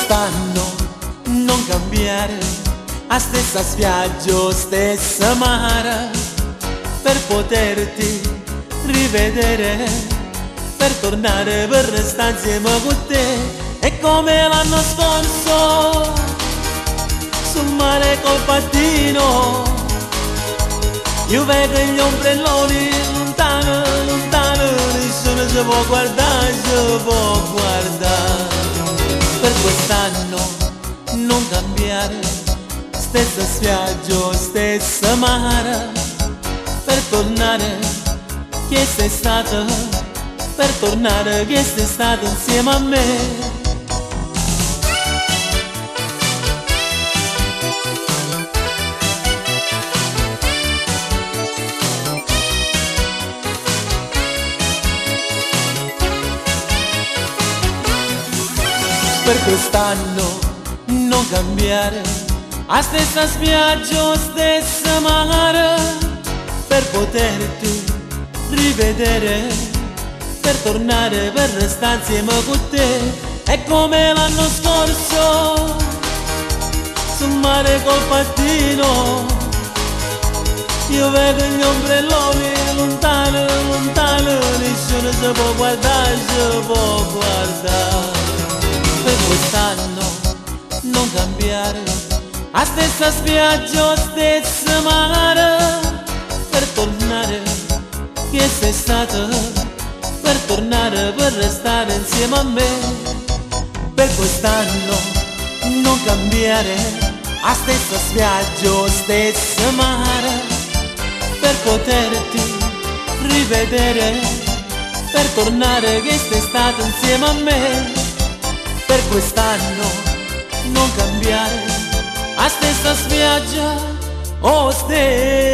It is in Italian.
quest'anno non cambiare, a stessa spiaggia, stessa mare, per poterti rivedere, per tornare, per restare insieme con te. E come l'anno scorso, sul mare col pattino, io vedo gli ombrelloni lontano, lontano, nessuno ci può guardare, ci può guardare. Per quest'anno non cambiare, stessa spiaggia, stessa mare, per tornare, che sei stata, per tornare, che sei stata insieme a me. Per quest'anno non cambiare, a stessa spiaggia, stessa mare, per poterti rivedere, per tornare, per restare insieme con te. È come l'anno scorso, sul mare col pattino, io vedo gli ombrelloni lontano, lontano, nessuno si può guardare, si può guardare. Per quest'anno non cambiare, a stessa spiaggia, stessa mare, per tornare, che sei stata, per tornare, per restare insieme a me. Per quest'anno non cambiare, a stessa spiaggia, stessa mare, per poterti rivedere, per tornare, che sei stata insieme a me. Per quest'anno non cambiare, a stessa spiaggia o stessa